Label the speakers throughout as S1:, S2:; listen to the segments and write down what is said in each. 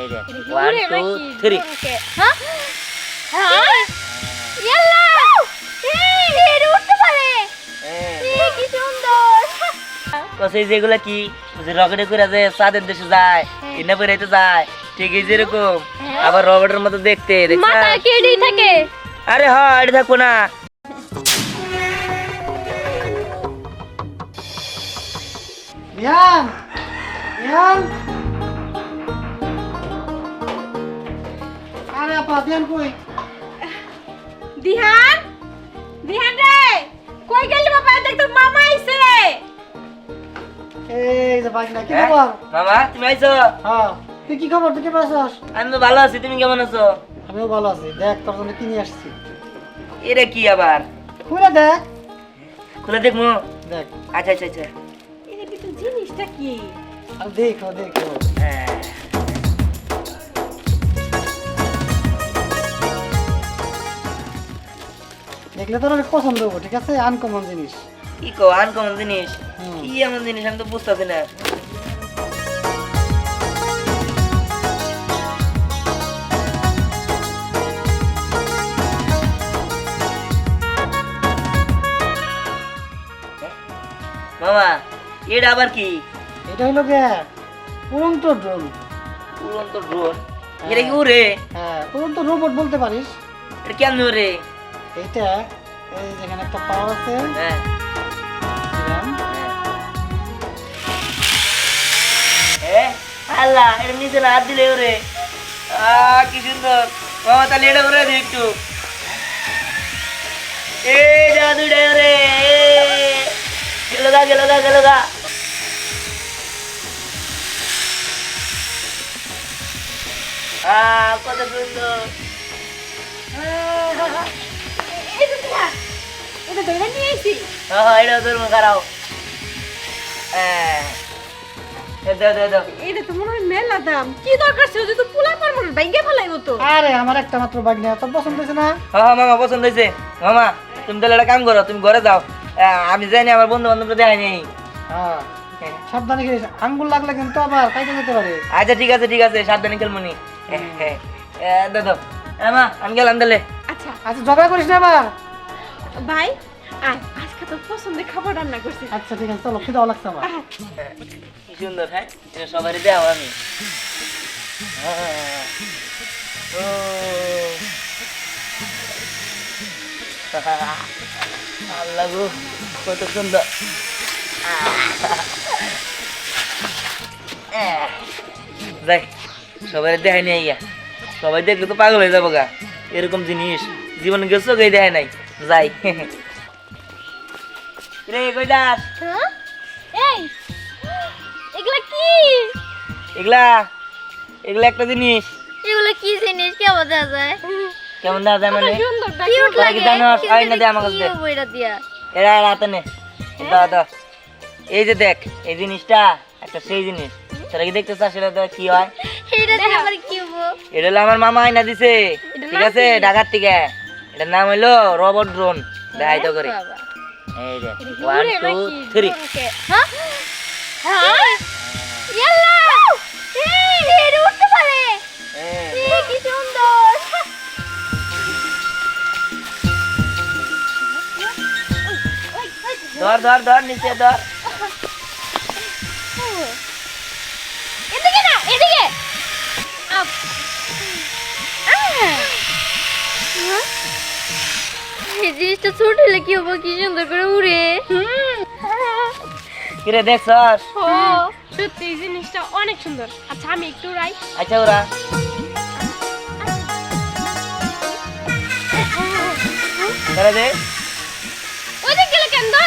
S1: এই দেখ 1 2 3
S2: হ্যাঁ হ্যাঁ ইয়াল্লা এই এটা উঠতে পারে এই কি সুন্দর
S1: কসে যেগুলা কি যে রকেটে করে যে চাঁদের দেশে যায় ইনা বেরাইতে যায় ঠিক এই যেরকম আবার রকেটের মতো দেখতে দেখছ
S2: মাথা কেডি থাকে
S1: আরে হ্যাঁ এটা থাকবো না
S3: বিয়ান বিয়ান আরে আপা বিয়ান কই
S2: দিহান দিহান রে কই গেলি বাবা দেখ তোর মামা আইছে
S3: এই যে বাগনা কি খবর
S1: মামা তুমি আইছো
S3: হ্যাঁ তুই কি খবর তুই কেমন আছিস
S1: আমি তো ভালো আছি তুমি কেমন আছো
S3: আমিও ভালো আছি দেখ তোর জন্য কি নিয়ে আসছি
S1: এটা কি আবার
S3: খুলে দেখ
S1: খুলে দেখমু
S3: দেখ
S1: আচ্ছা আচ্ছা আচ্ছা
S2: এটা কি তুই জিনিসটা কি
S3: আর দেখো দেখো
S1: হ্যাঁ
S3: দেখলে তোর অনেক পছন্দ হবে ঠিক আছে আনকমন জিনিস
S1: কি কো আনকমন জিনিস
S3: হুম।
S1: কি এমন জিনিস আমি তো বুঝতেছি না মামা এটা আবার কি
S3: এটা হলো গে উড়ন্ত ড্রোন
S1: উড়ন্ত ড্রোন এটা কি উড়ে
S3: হ্যাঁ উড়ন্ত রোবট বলতে পারিস
S1: এটা কেমন উড়ে
S3: এইটা এই যেখানে একটা পাওয়ার আছে
S1: হ্যাঁ
S3: দিলাম।
S1: হ্যাঁ আল্লাহ এটা নিচে না হাত দিলে উড়ে কি সুন্দর মামা তাহলে এটা উড়ে দিই একটু এই জাদুটা উড়ে গেল গা গেল গা গেল গা কত সুন্দর
S2: এটা দিহান এটা ধরে নিয়ে আইছি
S1: হ্যাঁ এটা তোর মুখ খারাও হ্যাঁ দাও দাও দাও
S2: এটা তো মনে হয় মেলা দাম কি দরকার ছিল যে তুই পোলা পারবো না বাইঙ্গে ফেলাইবো তো
S3: আরে আমার একটা মাত্র বাগনা তোর পছন্দ হয়েছে না
S1: হ্যাঁ মামা পছন্দ হয়েছে মামা তুমি তাহলে একটা কাম করো তুমি ঘরে যাও আমি জানি আমার বন্ধু বান্ধবরা দেখাই নেই
S3: হ্যাঁ সাবধানে খেলিস আঙ্গুল লাগলে কিন্তু আবার খাইতে যেতে পারে
S1: আচ্ছা ঠিক আছে সাবধানে খেলমনি দাদা মা আমি গেলাম তাহলে
S2: আচ্ছা
S3: আচ্ছা ঝগড়া করিস না আবার
S2: ভাই আয় আজকে তো পছন্দের খাবার রান্না করছি
S3: আচ্ছা ঠিক আছে চলো খিদাও লাগছে আমার
S1: কি সুন্দর হ্যাঁ এটা সবাই দেওয়া আমি ও আল্লাহ গো কত সুন্দর যাই সবাই দেখাই নাই ইয়া সবাই দেখলে তো পাগল হয়ে যাবো গা এরকম জিনিস জীবনে গেছো গে দেখায় নাই যাই রে কইদাস
S2: হ্যাঁ এই এগুলা কি
S1: এগুলা এগুলা একটা জিনিস
S2: এগুলা কি জিনিস কেমন দেখা যায়
S1: কেমন দেখা যায় মানে
S2: সুন্দর
S1: কিউট লাগে জানোস আই না দে আমার কাছে
S2: বইটা দিয়া
S1: এরা রাতে নে দাও দাও এই যে দেখ এই জিনিসটা একটা সেই জিনিস তোরা কি দেখতে চাস এটা দেখ কি হয়
S2: এটা দিয়ে আবার কি হবো
S1: এটা হলো আমার মামা আইনা দিছে ঠিক আছে ঢাকার থেকে এটার নাম হইলো রোবট ড্রোন দেখাই তো করে এই দেখ 1 2 3
S2: হ্যাঁ হ্যাঁ ইয়াল্লা এই এটা উঠতে পারে এই কি সুন্দর
S1: ধর নিচে ধর
S2: এদিকে না এদিকে আপ এই জিনিসটা ছোট হলে কি হবো কি সুন্দর করে উড়ে
S1: কিরে দেখছস
S2: ও সত্যি এই জিনিসটা অনেক সুন্দর আচ্ছা আমি একটু উড়াই
S1: আচ্ছা ওরা ধরে দে
S2: ওইদিকে গেলে কেন ধর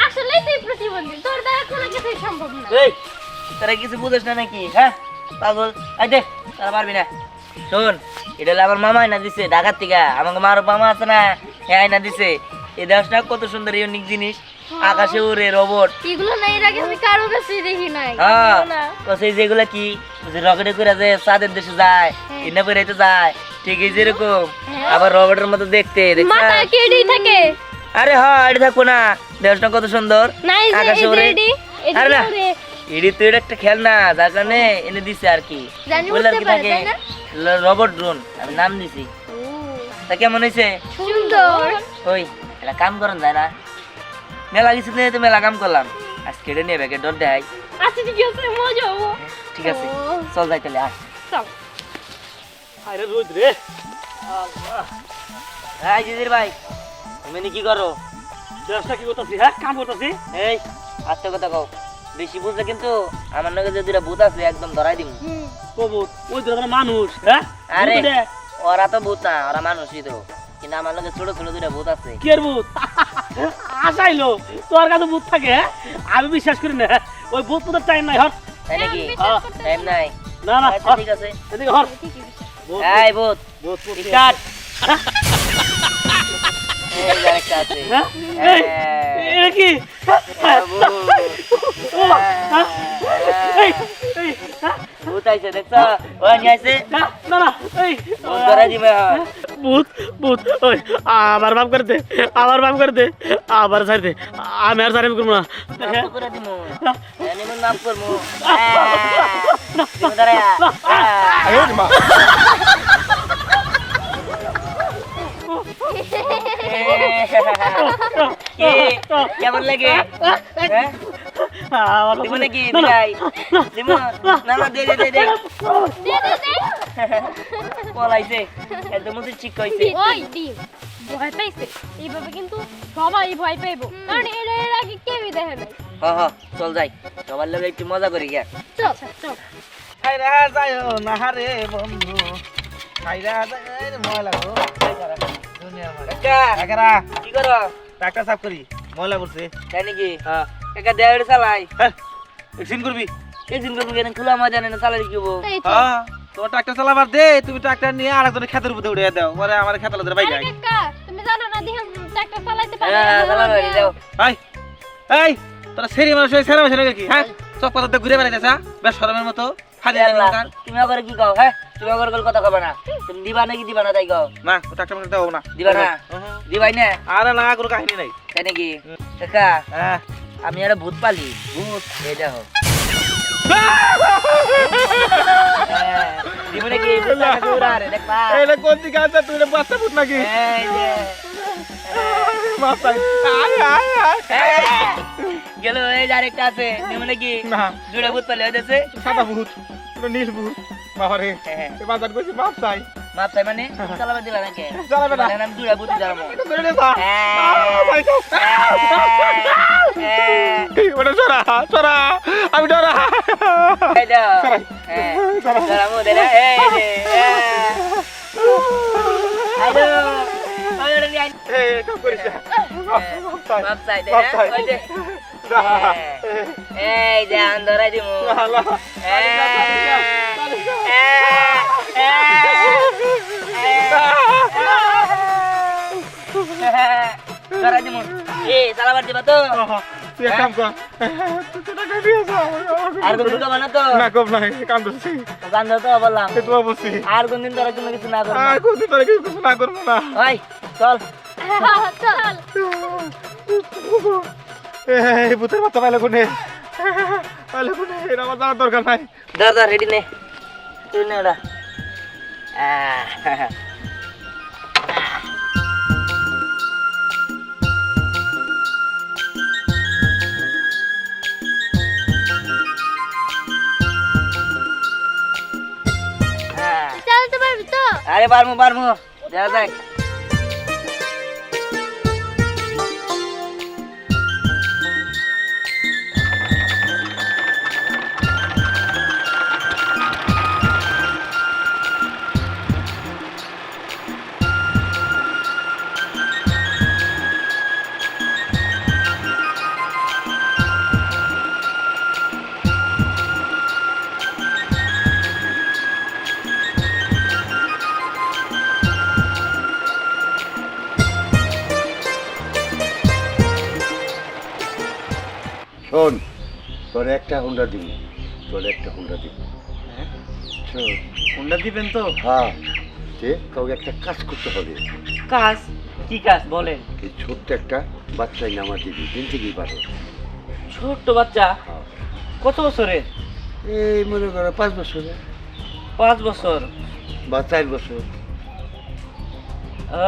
S2: আসলে তুই প্রতিবন্ধী তোর দ্বারা কোনো কিছুই সম্ভব না
S1: এই তোরা কিছু বুঝছ না নাকি হ্যাঁ পাগল আই দে তারা পারবি না শোন এটা হলো আমার মামা আইনা দিছে ঢাকার থেকে আমাকে মার মামা আছে না হ্যাঁ আইনা দিছে এই দেশটা কত সুন্দর ইউনিক জিনিস আকাশে উড়ে রোবট
S2: এগুলো না এর আগে আমি কারো কাছে দেখি নাই
S1: হ্যাঁ
S2: না
S1: তো সেই যেগুলা কি যে রকেটে করে যে চাঁদের দেশে যায় ইনা বেরাইতে যায় ঠিক এই যেরকম আবার রকেটের মতো দেখতে দেখছ
S2: মাথা কেডি থাকে
S1: আরে হ্যাঁ এটা থাকবো না দেশটা কত সুন্দর
S2: নাই যে
S1: আকাশে
S2: এই
S1: উড়ে
S2: রেডি
S1: আরে না এডি তো এটা একটা খেলনা যার কারণে এনে দিছে আর কি
S2: জানি
S1: বললাম
S2: বুঝতে
S1: কি
S2: পারে,
S1: তাকে
S2: তাই না?
S1: রবট ড্রোন আমি নাম দিছি
S2: ও
S1: তা কেমন হয়েছে
S2: সুন্দর।
S1: ওই এটা কাম করেন যায় না মেলা কিছু নিয়ে তো মেলা কাম করলাম আজকে এটা নিয়ে ব্যাগে ডর দেয়
S2: আচ্ছা ঠিক আছে মজা হবো।
S1: ঠিক আছে
S2: ও।
S1: চল যাই তাহলে আয়
S2: চল।
S4: আরে রোদ রে
S1: হ্যাঁ জিজির ভাই তুমি নি কি করো
S4: ব্যবসা কি করতেছি হ্যাঁ কাম করতেছি
S1: এই আস্তে কথা কও বেশি বুঝলে কিন্তু আমার নাকি যে দুটা ভূত আছে একদম ধরাই দিব
S2: হুম।
S4: কবুত ওই তো মানুষ হ্যাঁ
S1: আরে
S4: ভূত রে।
S1: ওরা তো ভূত না ওরা মানুষই তো কিন্তু আমার নাকি ছোট ছোট দুটা ভূত আছে
S4: কি এর ভূত আসাইলো তোর কাছে ভূত থাকে হ্যাঁ? আমি বিশ্বাস করি না ওই ভূত ভূতের টাইম নাই হর
S1: তাই নাকি
S2: বিশ্বাস করতে
S1: টাইম নাই
S4: না না
S1: আচ্ছা
S4: হর।
S1: ঠিক আছে
S4: এদিকে হর
S2: ঠিকই বিশ্বাস।
S4: ভূত,
S1: এই ভূত
S4: ভূত, ভূত, ভূত।
S1: স্টার্ট এই আরেকটা আছে
S4: হ্যাঁ?
S1: হ্যাঁ।
S4: এই, এটা কি
S1: ভূত।
S4: ও, হ্যাঁ? এই, এই, হ্যাঁ?
S1: ভূত আইছে দেখছো ওই নিয়ে আইছে
S4: না না না এই
S1: ভূত ধরাই দিবে
S4: ভূত ভূত ওই আমার বাপ করে দে আমার বাপ করে দে আবার ছাড় দে আমি আর ছাড়ি করবো না
S1: মাফ করে দিমু এনে মন মাফ করমু তুমি ধরে কেমন লাগে হ্যাঁ
S4: আমার
S1: দিব নাকি বিলাই দিব না না দে দে দে দে
S2: দে দে দে।
S1: পলাইছে একদম মতো ঠিক কইছে
S2: ওই ডিম ভয় পাইছে এইভাবে কিন্তু সবাই ভয় পাইবো কারণ এর আগে কেউই দেখে নাই।
S1: হ হ চল যাই সবার লগে একটু মজা করি গিয়া
S2: চল চল।
S3: খাইরা যায় না রে বন্ধু খাইরা যায় ময়লা গো দুনিয়া আমার
S1: কাকা
S3: একারা
S1: কি করো
S3: ট্রাক্টর সাফ করি ময়লা করছে
S1: তাই নাকি
S3: হ্যাঁ
S1: কাকা দেওয়ারে চালাই
S3: এক্সিন করবি
S1: এই দিন করবো কেন খোলা ময়দানে না চালাই কি হবো
S2: এই চল।
S3: হ্যাঁ তোমার ট্রাক্টর চালাবার দে তুমি ট্রাক্টর নিয়ে আরেকজনের ক্ষেতের উপরে উড়ে দাও পরে আমার ক্ষেত আলাদা বাইরে
S2: আরে কাকা তুমি জানো না দেখেন ট্রাক্টর চালাতে পারে
S1: হ্যাঁ চালানো হয়ে যাও
S3: এই এই তোরা সেরি মানুষ হয়ে সেরা মানুষ নাকি হ্যাঁ সব কথা ঘুরে বেড়াইতেছ বেশ শরমের মতো খালি দরকার
S1: তুমি আবার কি কও হ্যাঁ তুমি আবার কথা কবে না তুমি দিবা নাকি দিবা না তাই কও
S3: না ট্রাক্টর মানে দাও না
S1: দিবা না দিবাই না
S3: আরে না কোনো কাহিনী নাই
S1: তাই নাকি কাকা
S3: হ্যাঁ
S1: আমি একটা ভূত পালি ভূত এই দেখো দিব নাকি ভূতটাকে উড়ারে দেখবা
S3: এটা কোন দিকে আছে তুই বাচ্চা ভূত নাকি
S1: এই যে
S3: মাথা আয় আয় আয়
S1: গেল এই যে আরেকটা আছে দিব নাকি
S3: না
S1: দুটা ভূত পালি হইতেছে
S3: সাদা ভূত নীল ভূত বাবারে বাজার কইছি মাপ চাই
S1: মাপ চাই মানে চালাবে দিবা নাকি
S3: চালাবে না।
S1: আমি দুটা ভূত যাবো
S3: এটা ধরে নে যা ওটা সরা সরা আমি ডরা
S1: এই দাও হ্যাঁ যাবো দে না এই যে হ্যালো ওই রে আই
S3: এই কাম করিস না মাপ চাই
S1: মাপ চাই দে
S3: মাপ
S1: না
S3: চাই।
S1: ওই যে এই যে আন্দরাই দিমু ধরাই দিমু এই চালাবার দিবা তো
S3: তুই এক কাম কর তুই টাকা দিয়ে যা
S1: আর কোন দিন না তো
S3: না কম নাই কাম করছি
S1: গান তো বললাম
S3: এ তো বলছি
S1: আর কোন দিন ধরে কোনো কিছু না করব
S3: আর কোন দিন তোরা কিছু না করবো না
S1: ওই চল
S2: চল।
S3: এই ভূতের বাচ্চা পাইলে কোনে পাইলে কোনে এটা আমার জানার দরকার নাই
S1: ধর ধর রেডি নে ওটা
S2: চালাতে পারবি তো
S1: আরে পারমু পারমু দেখা যাক
S5: শোন তোর একটা হুন্ডা দিব তোর একটা হুন্ডা দিব শোন
S3: হুন্ডা দিবেন তো
S5: হ্যাঁ যে কাউকে একটা কাজ করতে হবে
S1: কাজ কি কাজ বলেন
S5: এই ছোট্ট একটা বাচ্চাই নামা দিবি দিন থেকেই পারে
S1: ছোট্ট বাচ্চা
S5: হ্যাঁ
S1: কত বছরের?
S5: এই মনে করো 5 বছরে
S1: 5 বছর।
S5: বা 4 বছর।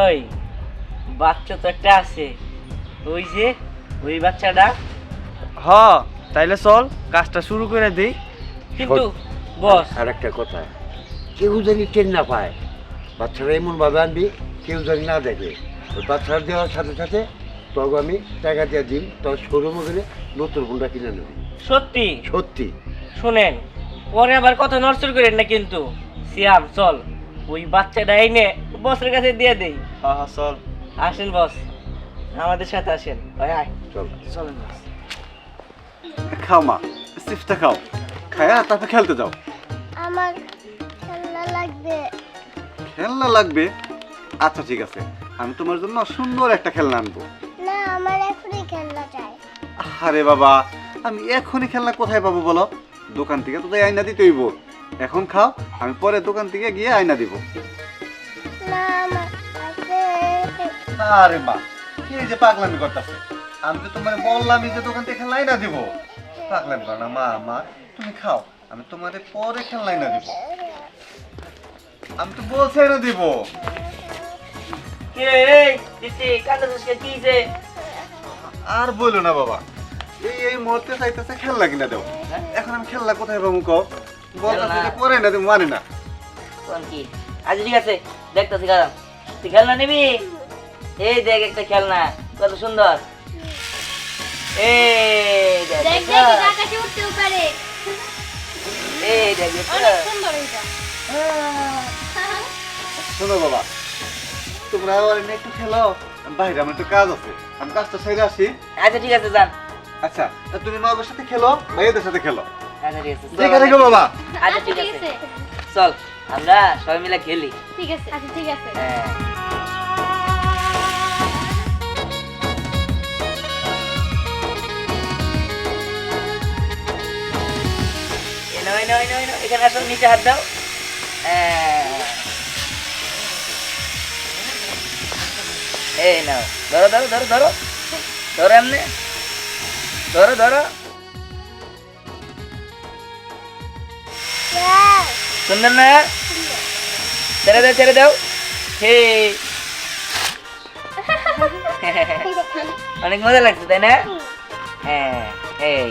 S1: ওই বাচ্চা তো একটা আছে, ওই যে ওই বাচ্চাটা।
S3: হ তাইলে চল কাজটা শুরু করে দেই।
S1: কিন্তু বস,
S5: আর একটা কথা, কেউ জানি টেন না পায়, বাচ্চারা এমন ভাবে আনবি কেউ জানি না দেখে। ওই বাচ্চারা দেওয়ার সাথে সাথে তখন আমি টাকা দিয়ে দিন, তোর শোরুমে গেলে নতুন ফোনটা কিনে নেবি।
S1: সত্যি?
S5: সত্যি।
S1: শুনেন, পরে আবার কত নড়চড় করেন না কিন্তু। সিয়াম চল, ওই বাচ্চাটা এনে বসের কাছে দিয়ে দেই।
S3: হ্যাঁ হ্যাঁ চল।
S1: আসেন বস, আমাদের সাথে আসেন। ওই আয়,
S5: চল।
S1: চলেন বস।
S6: খাও মা, চিপসটা খাও, খায়া তারপর খেলতে যাও।
S7: আমার খেলনা লাগবে।
S6: খেলনা লাগবে? আচ্ছা ঠিক আছে, আমি তোমার জন্য সুন্দর একটা খেলনা আনবো।
S7: না, আমার এখনই খেলনা চাই।
S6: আরে বাবা, আমি এখনই খেলনা কোথায় পাবো বলো? দোকান থেকে তো তাই আয়না দিতেই হইব। এখন খাও, আমি পরে দোকান থেকে গিয়ে আয়না দিব।
S7: না, আমার আছে।
S6: আরে মা, কি যে পাগলামি করতেছে? আমি তো তোমার বললাম যে দোকান থেকে খেলনা আয়না দিব। পাগলামি করো না মা, মা তুমি খাও, আমি তোমারে পরে খেলনা আয়না দিব। আমি তো বলছি আয়না দিব।
S1: কে এই দিদি কাঁদাছিস কে? কি হইছে?
S6: আর বলো না বাবা, এই মুহূর্তে চাইতেছে খেলনা কিনা দেও। এখন আমি খেলনা কোথায় পাবো কও? বলতেছে যে পরে না দেব, মানে না।
S1: কোন কি? আচ্ছা ঠিক আছে, দেখতেছি কারণ তুই খেলনা নিবি। এই দেখ একটা খেলনা, কত সুন্দর। এই দেখ,
S2: দেখ দেখ এটা আকাশে উঠতেও পারে।
S1: এই দেখ
S2: অনেক সুন্দর এটা।
S6: শোনো বাবা, তোমরা আবার এনে একটু খেলো, বাইরে আমার একটু কাজ আছে, আমি কাজটা সেরে আসি।
S1: আচ্ছা ঠিক আছে, যান।
S6: আচ্ছা, তা তুমি মায়ের সাথে খেলো, ভাইয়াদের সাথে খেলো।
S1: আচ্ছা ঠিক আছে, চল।
S6: ঠিক আছে গো বাবা।
S1: আচ্ছা ঠিক আছে, চল আমরা সবাই মিলে খেলি।
S2: ঠিক আছে, আচ্ছা ঠিক আছে।
S1: হ্যাঁ। এখানে আসো, নিচে হাত দাও। এই নাও, ধরো ধরো ধরো ধরো ধরো, এমনি ধরো ধরো। সুন্দর না? ছেড়ে দাও ছেড়ে দাও। হে অনেক মজা লাগছে তাই না? হ্যাঁ এই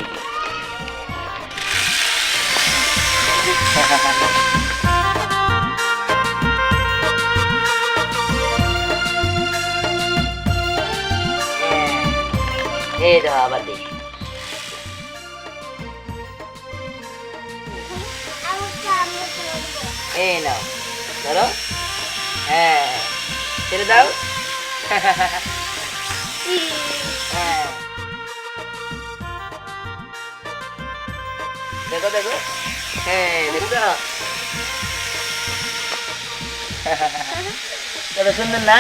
S1: এই দাও আবার দেখি। এই নাও, ধরো। হ্যাঁ, ছেড়ে দাও। হ্যাঁ, দেখো দেখো। হ্যাঁ দেখো, কত সুন্দর না?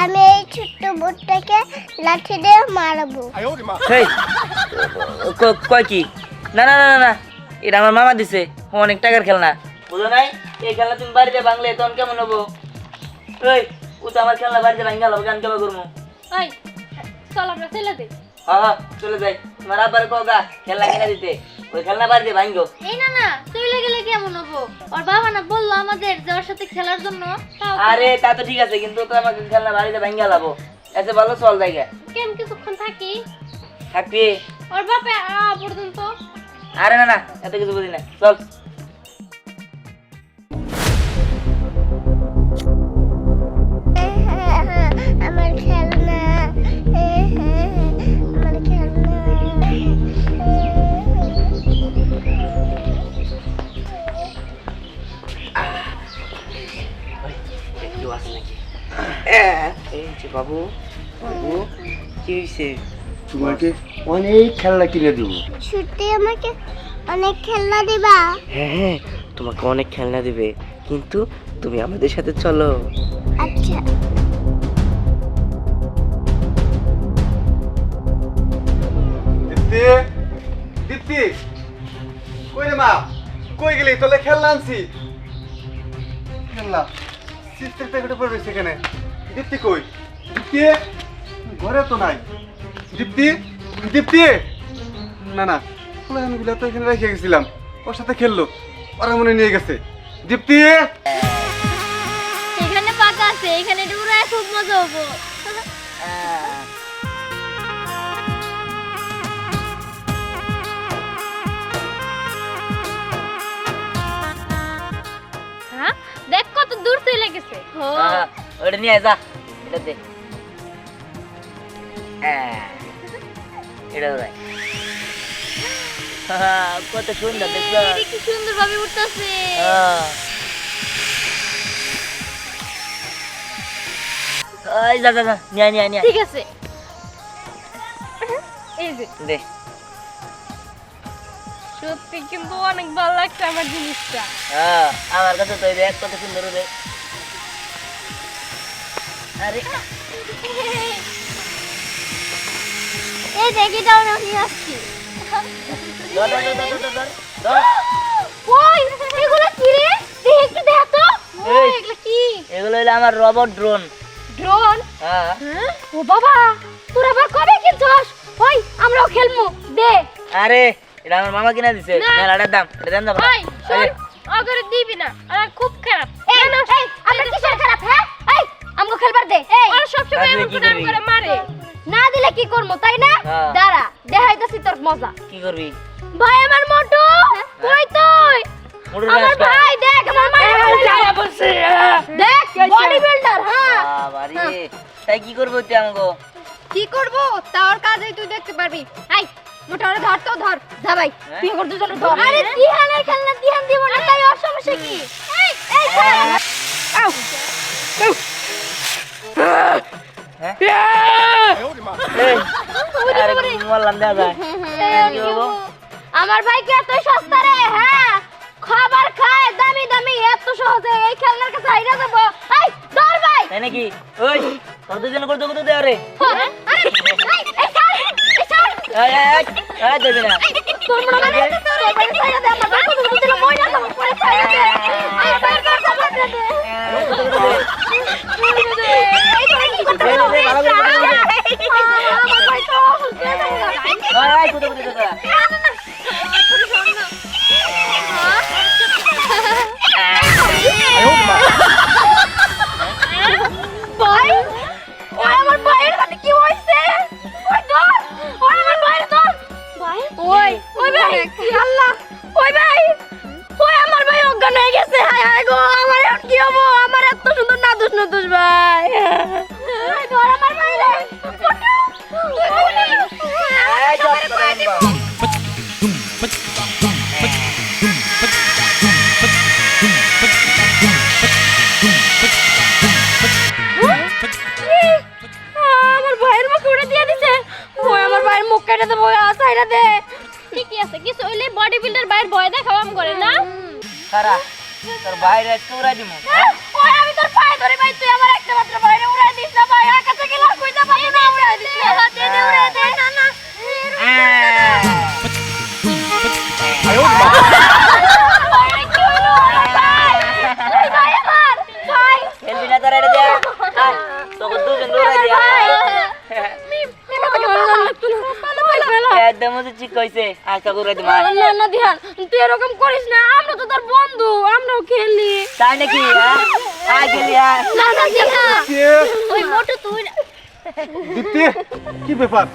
S7: আমি এই ছোট্ট বোটটাকে লাঠি দিয়ে মারবো।
S1: হেই, কয় কি? না না না না না, এটা আমার মামা দিছে, অনেক টাকার খেলনা। বুঝো নাই? এই খেলনা তুমি বাড়িতে ভাঙলে তখন কেমন হবো? এই ও তো আমার খেলনা বাড়িতে ভাঙ গেল, গান কেমন করবো?
S2: ওই চল আমরা চলে যাই।
S1: হ্যাঁ হ্যাঁ চলে যাই। তোমার আব্বার কগা খেলনা কিনে দিতে, ওই খেলনা বাড়িতে ভাঙগো।
S2: এই না না, চলে গেলে কেমন হবো? ওর বাবা না বললো আমাদের যে ওর সাথে খেলার জন্য। তাও তো-
S1: আরে তা তো ঠিক আছে, কিন্তু তো আমাকে খেলনা বাড়িতে ভাঙ গেলাবো। এসে ভালো চল জায়গা
S2: কেন কিছুক্ষণ থাকি?
S1: থাকবি।
S2: ওর বাপে পর্যন্ত।
S1: আরে না না, এত কিছু বুঝি না, চল।
S7: আমার খেলনা, আমার খেলনা।
S1: একটু আসে নাকি? এই যে বাবু, বাবু কি হয়েছে?
S5: তোমাকে অনেক খেলনা কিনে দেবো।
S7: সত্যি আমাকে অনেক খেলনা দিবা?
S1: হ্যাঁ হ্যাঁ, তোমাকে অনেক খেলনা দেবে, কিন্তু তুমি আমাদের সাথে চলো।
S7: আচ্ছা।
S6: দীপ্তি, দীপ্তি, কই রে মা? কই গেলি? তোলে খেলনা আনছি। খেলনা চিপসের প্যাকেটে পড়ে রয়েছে এখানে। দীপ্তি কই? দীপ্তি, ঘরে তো নাই। দীপ্তি, দীপ্তি, না না, ফুলাগুলো তো এখানে রেখে গেছিলাম, ওর সাথে খেললো, ওরা মনে নিয়ে গেছে। দীপ্তি,
S2: এখানে পাকা আছে, এখানে উড়ায় খুব মজা হবো। হ্যাঁ, দেখ কত দূর চলে গেছে।
S1: ওটা নিয়ে আয়, যা এটা দে। এটা ওরাই কত সুন্দর দেখছো।
S2: কি সুন্দর ভাবে উঠতেছে।
S1: যা যা যা, নিয়ে নিয়ে নিয়ে
S2: ঠিক আছে, এই যে
S1: দে।
S2: সত্যি কিন্তু অনেক ভালো লাগছে আমার জিনিসটা।
S1: আমার কাছে তো দেখ কত সুন্দর রে। আরে
S2: এই দেখি দাও না, নিয়ে আসছি।
S1: ধর ধর ধর ধর ধর ধর।
S2: ওই এগুলো কি রে? দেখ একটু দেখ তো। ওই
S1: এই।
S2: এগুলো কি?
S1: এগুলো হলো আমার রবট ড্রোন।
S2: ড্রোন?
S1: হ্যাঁ
S2: ও বাবা, তোরা আবার কবে কিনছস? ওই আমরাও খেলমু, দে।
S1: আরে এটা আমার মামা কিনা দিছে।
S2: না।
S1: মেলাটার দাম, এটা দেন দাম।
S2: ওই শোন, অগরে দিবি না, আর খুব খারাপ। এই এই আমরা কিসের খারাপ? হ্যাঁ এই আমগো খেলবার দে। আর সব সময়
S1: তাহলে
S2: এমন
S1: কি
S2: করে
S1: করবি?
S2: করে মারে। না দিলে কি করব, তাই না?
S1: হ্যাঁ।
S2: দাঁড়া, দেখাইতাছি তোর মজা।
S1: কি করবি?
S2: ভাই আমার মোটু, কই তুই?
S1: মোটু
S2: আমার
S1: রাস্তা।
S2: ভাই দেখ আমার মায়ের বলছে। দেখ বডি বিল্ডার। হ্যাঁ
S1: বাবারে, তাই কি করবো তুই আমাকে?
S2: কি করব তোর কাজে তুই দেখতে পারবি। এই মোটারে ধর তো, ধর যা ভাই,
S1: হ্যাঁ?
S2: তুই করতে চলো ধর। আরে দিহানের খেলনা দিহান দিব না, তাই ওর সমস্যা কি? এই এই আউ
S1: হ্যাঁ? এই, আরে মরলাম দেখা যায়। কি হবো?
S2: আমার ভাই কি এত সস্তা রে? হ্যাঁ, খাবার খায় দামি দামি, এত সহজে এই খেলনার কাছে হাইরা যাব? এই ধর ভাই।
S1: তাই নাকি? ওই তোর দুজন করতে করতে দে আরে।
S2: আরে এই ছাড়, এই ছাড়।
S1: এই দেবে না।
S2: তোর মনে মানে তোর ভাই ছাইরা দে, আমার ভাই কত দিন মই না যাব, পরে ছাইরা দে। আই ভাই ভাই ছাইরা দে। এই তোরা কি করতে?
S1: দে, দে, ভালো করে ভালো করে।
S2: আমার ভাই তো
S1: এই কোথায় কোথায় কোথায়?
S2: ভাই, ওই আমার ভাইয়ের সাথে কি হইছে? ওই ধর, ওই আমার ভাইয়ের ধর। ভাই, ওই ভাই, কি আল্লাহ, ওই ভাই, ওই আমার ভাই অজ্ঞান হয়ে গেছে। হায় হায় গো, আমার এখন কি হবো? আমার এত সুন্দর নাদুস নাদুস ভাই। ওই ধর আমার ভাই রে।
S1: এই চল, চল, চল।
S2: আমার ভাইয়ের মুখ উড়ে দিয়ে দিছে। ওই আমার ভাইয়ের মুখ কেটে দেবো, সাইরা দে। ঠিকই আছে, কিছু হইলে বডি বিল্ডার ভাইয়ের ভয় দেখাবাম করে না।
S1: খারা, তোর বাইরে আজকে উড়াই দিমু।
S2: ওই আমি তোর পায়ে ধরে ভাই, তুই আমার একটা মাত্র বাইরে উড়াই দিস না ভাই। আকাশে গেলে কইতে পারি না, উড়াই দিস না। দে দে উড়াই দে। না না
S1: খেলবি না তারা এটা দিয়া? আয়, তোকে দুজন উড়াই দিয়া। একদম হচ্ছে ঠিক কইছে। আজ তোকে উড়াই দিমু। আয়।
S2: না না দিহান, তুই এরকম করিস না, আমরা তো তোর বন্ধু, আমরাও খেলি।
S1: তাই নাকি? হ্যাঁ? আয় খেলি আয়।
S2: না না দিহান,
S6: কে?
S2: ওই মোটু তুই
S6: দীপ্তি, কি ব্যাপার?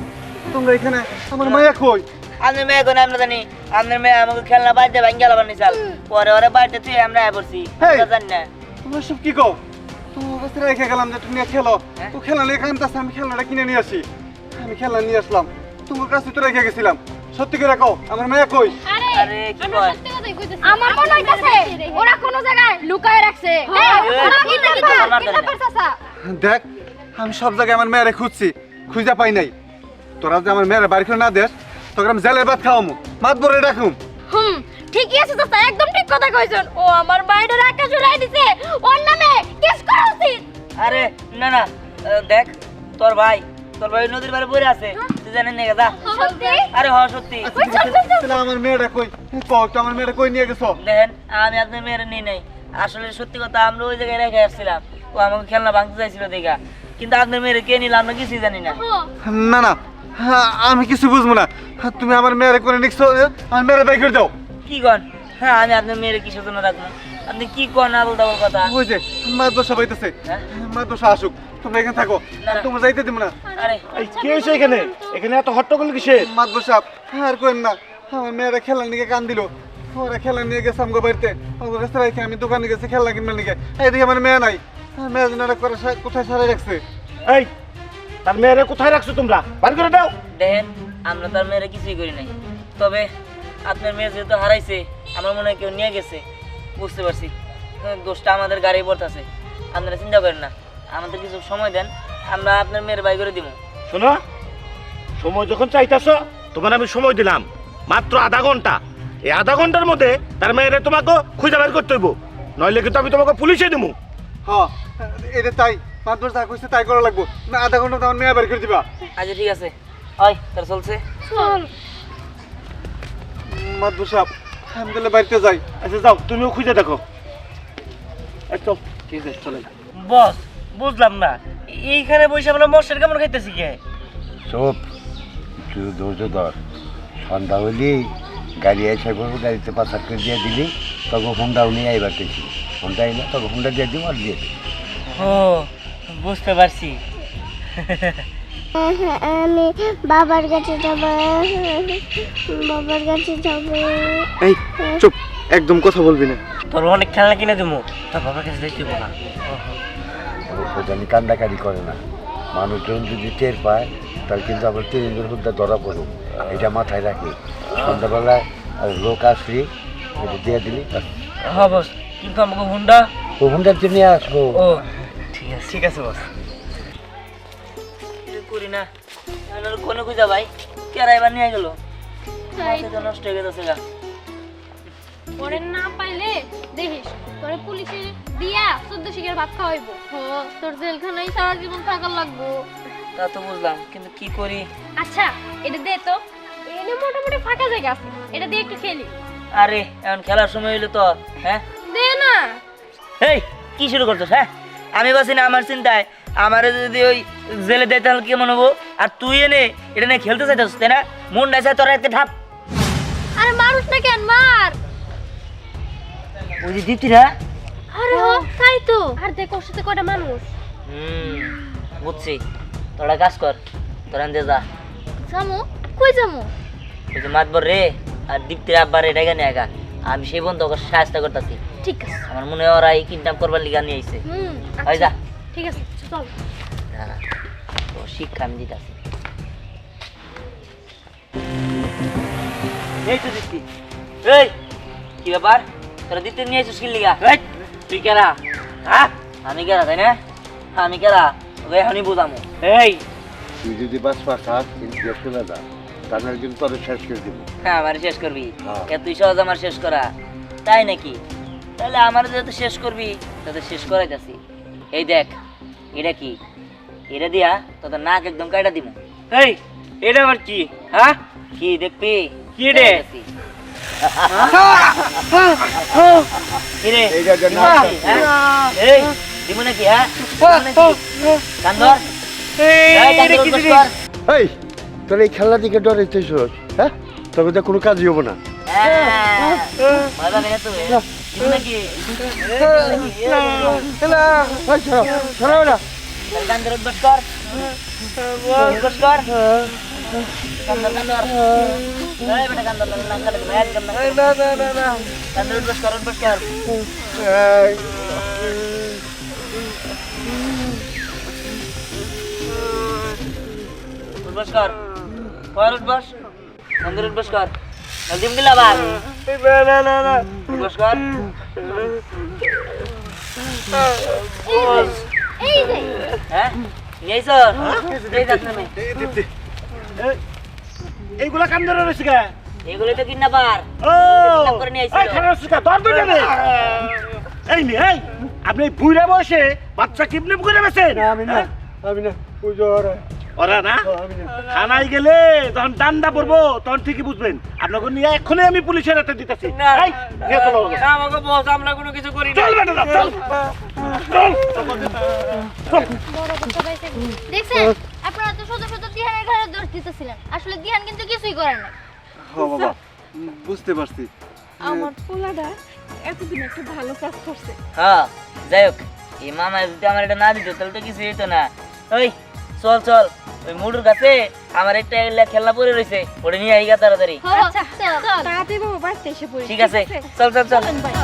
S6: তোমরা এখানে, আমার মায়া কই?
S1: আপনার মেয়ে কোন আমরা জানি? আপনার মেয়ে আমাকে খেলনা বাড়িতে ভাঙ্গি গেল বানি চাল। পরে ওরা বাড়িতে তুই আমরা আয় পড়ছি।
S6: হেই।
S1: আমরা জানি না।
S6: তোমরা সব কি কও? তোমার কাছে রেখে গেলাম যে তুমি খেলো।
S1: হ্যাঁ?
S6: তো খেলনা নিয়ে কানতাছে, আমি খেলনাটা কিনে নিয়ে আসি। আমি খেলনা নিয়ে আসলাম, তোমার কাছে তো রেখে গেছিলাম। সত্যি করে কও, আমার মায়া কই?
S1: আরে কি কয়?
S2: আমার মনে হইতাছে ওরা কোন জায়গায় লুকায় রাখছে। ওরা কিডন্যাপার চাচা।
S6: দেখ, আমি সব জায়গায় আমার মেয়েরে খুঁজছি, খুঁজে পাই নাই। তোরা যে আমার মেয়েরে বাড়ি করে না দেস, তোকে আমি জেলের ভাত খাওয়ামু, মাত বরে ডাকুম।
S2: ঠিকই আছে চাচা, একদম ঠিক কথা কইছেন। ও আমার বাইরের আকাশ উড়াই দিছে, ওর নামে কেস করা উচিত।
S1: আরে না না, দেখ তোর ভাই নদীর পাড়ে পড়ে আছে। তুই জানেন না যা।
S2: সত্যি?
S1: আরে হ সত্যি।
S6: তাহলে আমার মেয়েটা কই? কও তো, আমার মেয়েটা কই নিয়ে গেছো?
S1: দেখেন, আমি আপনার মেয়ের নিয়ে নাই। আসলে সত্যি কথা, আমরা ওই জায়গায় রেখে আসছিলাম। ও আমাকে খেলনা ভাঙতে চাইছিল দেখা। কিন্তু আপনার মেয়েরে কে নিল আমরা কিছুই জানি না।
S6: না না, আমি কিছু বুঝবো না। তুমি আমার মেয়েরে করে নিচ্ছ, আমার মেয়েরে বাই করে দাও।
S1: কি কন? হ্যাঁ, আমি আপনার মেয়েরে কিসের জন্য রাখবো? আপনি কি কন আবল তাবল কথা?
S6: ওই যে মাদ্রাসা পাইতেছে,
S1: হ্যাঁ?
S6: মাদ্রাসা আসুক, তোমরা এখানে থাকো,
S1: না, না।
S6: তোমরা যাইতে দিব না।
S1: আরে
S4: এই কে এসে এখানে? এখানে এত হট্টগোল কিসের?
S6: মাদ্রাসা আর করেন না, আমার মেয়েরা খেলা নিয়ে কান দিল, ওরা খেলা নিয়ে গেছে আমগো বাড়িতে, ওদের রাস্তা রাখে আমি দোকানে গেছি খেলা কিনবার নিয়ে। এইদিকে আমার মেয়ে নাই, মেয়ের জন্য করে কোথায় সারাই রাখছে।
S4: এই তার মেয়েরে কোথায় রাখছো তোমরা? বার করে দাও।
S1: দেখেন, আমরা তার মেয়েরে কিছুই করি নাই, তবে আপনার মেয়ে যেহেতু হারাইছে, আমার মনে হয় কেউ নিয়ে গেছে, বুঝতে পারছি। দোষটা আমাদের গাড়ি পড়তেছে, আপনারা চিন্তা করেন না, আমাদের কিছু সময় দেন, আমরা আপনার মেয়ের বাই করে দিব।
S4: শোনো, সময় যখন চাইতেছো তোমার আমি সময় দিলাম মাত্র আধা ঘন্টা। এই আধা ঘন্টার মধ্যে তার মেয়েরে তোমাকে খুঁজে বের করতে হইব, নইলে কিন্তু আমি তোমাকে পুলিশে দেবো।
S6: হ্যাঁ, এটা তাই, মাদ্রাসা যা কইছে তাই করা লাগবো না। আধা ঘন্টা তো আমার মেয়ে বের করে দিবা।
S1: আচ্ছা ঠিক আছে, হয় তার চলছে।
S2: চল।
S6: মাদ্রাসা আমি তাহলে বাড়িতে যাই।
S4: আচ্ছা যাও, তুমিও খুঁজে দেখো। এই চল।
S3: ঠিক আছে, চলে যা।
S1: বস, বুঝলাম না, এইখানে বসে আমরা মশার কেমন খাইতেছি কে?
S5: চুপ, শুধু ধৈর্য ধর। সন্ধ্যা হইলি গাড়ি এসে করবো, গাড়িতে পাচার করে দিয়ে দিলি, তখন হুন্ডাও নিয়ে আইবার পেয়েছি। হুন্ডা আইলে তখন হুন্ডা দিয়ে দিব আর দিয়ে দিই।
S1: ও, বুঝতে পারছি।
S7: আমি বাবার কাছে যাব, বাবার কাছে যাব।
S6: এই চুপ, একদম কথা বলবি না।
S1: তোর অনেক খেলনা কিনে দেবো, তোর বাবার কাছে যাইতে হইব না।
S5: ও জানি কান্দাকারি করে না, মানুষজন যদি টের পায় তাহলে কিন্তু আবার তিনজন হুদ্দা ধরা পড়ুক, এটা মাথায় রাখি। সন্ধ্যাবেলায় আর লোক আসলি এটা দিয়ে দিলি,
S1: হ্যাঁ বস, কিন্তু আমাকে হুন্ডা।
S5: ও হুন্ডার জন্য আসবো।
S1: ও ঠিক আছে, ঠিক আছে বস। কিছু করি না, কোনে খুঁজা ভাই, কেরা এবার নিয়ে গেল, নষ্ট হয়ে গেছে গা।
S2: ওরে না পাইলে দেখিস তোরে পুলিশে দিয়া 14 শিখের ভাত খাওয়াইবো। তোর জেলখানায় সারা জীবন থাকার লাগবো।
S1: তা তো বুঝলাম, কিন্তু কি করি?
S2: আচ্ছা, এটা দে তো, এনে মোটামুটি ফাঁকা জায়গা আছে, এটা দিয়ে একটু খেলি।
S1: আরে এখন খেলার সময় হইলো তো, হ্যাঁ?
S2: দে না।
S1: এই কি শুরু করছিস? হ্যাঁ, আমি বাসি না আমার চিন্তায়, আমারে যদি ওই জেলে দেয় তাহলে কেমন হবো? আর তুই এনে এটা নিয়ে খেলতে চাইছিস, তাই না? মন ডাইছে তোরা একটা ঠাপ।
S2: আরে মারুস না কেন, মার।
S1: ওই যে দীপ্তিরা।
S2: আরে হ, তাই তো। আর দেখ ওর সাথে কয়টা মানুষ।
S1: বুঝছি, তোরা কাজ কর, তোরা আনতে যা।
S2: জামু? কই জামু?
S1: ওই যে মাতবর রে আর দীপ্তির আব্বার এটা গানে একা, আমি সেই বন্ধু ওকে সাহায্য করতেছি।
S2: ঠিক আছে।
S1: আমার মনে হয় ওরা এই কিডন্যাপ করবার লিগা নিয়ে আইছে। ওই যা।
S2: ঠিক আছে, চল।
S1: দাঁড়া, তো শিক্ষা আমি দিতেছি। এই তো দীপ্তি। এই কি ব্যাপার, তোরা দীপ্তি নিয়ে আইছিস কি লিগা? তুই কেরা? হ্যাঁ, আমি কেরা, তাই না? আমি কেরা ওকে এখনই বুঝামো। এই
S5: তুই যদি বাস পাঠাস কিন্তু চলে যা, তাহলে কিন্তু তোর শেষ করে দিব।
S1: হ্যাঁ, আমার শেষ করবি?
S5: হ্যাঁ।
S1: তুই সহজ আমার শেষ করা, তাই নাকি? তাহলে আমার যেহেতু শেষ করবি, তাদের শেষ করাই যাচ্ছি। এই দেখ, এটা কি? এটা দিয়া তোদের নাক একদম কাটা দিব।
S4: এই এটা আবার কি? হ্যাঁ,
S1: কি দেখবি?
S4: কি রে?
S1: কি রে?
S5: এইটা যে না
S1: হ্যাঁ? এই দিব নাকি? হ্যাঁ, কান্দর
S5: এই তোর এই খেলা দিকে ডরাইতেছ, হ্যাঁ? তবে তো কোনো কাজই হবো না।
S1: মজা নেই তো দিব নাকি?
S5: ছাড়াও না।
S1: কান্দর উদ্বাস কর, উদ্বাস কর। কান্দর কান্দর, এই বেটা কান্দর না কাটে না একদম না। কান্দর উদ্বাস কর, উদ্বাস কর। উদ্বাস কর, কর উদ্বাস। কান্দর উদ্বাস কর। দিম দিলা আবার। উদ্বাস কর।
S2: এই যে
S1: হ্যাঁ, নিয়ে আইছ? এই যাস না মেয়ে।
S4: এইগুলা কাম ধরে রয়েছে কে?
S1: এগুলো তো কিডন্যাপার।
S4: ও
S1: কিডন্যাপ করে নিয়ে আইছিল।
S4: এই খারাপ সুকা দর দুইটা নে। এই নে, এই আপনি বুইরা বসে বাচ্চা কিডন্যাপ করে বেছেন?
S6: আমি না, আমি না, ওই যে ওরা
S4: ওরা না থানায় গেলে যখন ডান্ডা পড়বো তখন ঠিকই বুঝবেন আপনাকে নিয়ে এক্ষুনি আমি পুলিশের হাতে দিতেছি
S1: না।
S4: এই, নিয়ে চলো ওকে।
S1: না, আমাকে বস আমরা কোনো কিছু করি না
S4: চল বেটা চল
S2: দেখছেন আপনারা তো শুধু শুধু দিহানের ঘরে দোষ দিতেছিলেন, আসলে দিহান কিন্তু কিছুই করে না।
S6: ও বাবা বুঝতে পারছি
S8: আমার পোলাটা এতদিন একটা ভালো কাজ করছে।
S1: হ্যাঁ যাই হোক এই মামা যদি আমার এটা না দিত তাহলে তো কিছু হইতো না। ওই চল চল ওই মুডুর কাছে আমার একটা খেলনা পড়ে রয়েছে ওটা নিয়ে আইগা তাড়াতাড়ি।
S2: আচ্ছা চল
S8: তাড়াতাড়ি বাবা বাড়িতে এসে পড়ি।
S1: ঠিক আছে চল চল চল
S8: চলেন ভাই।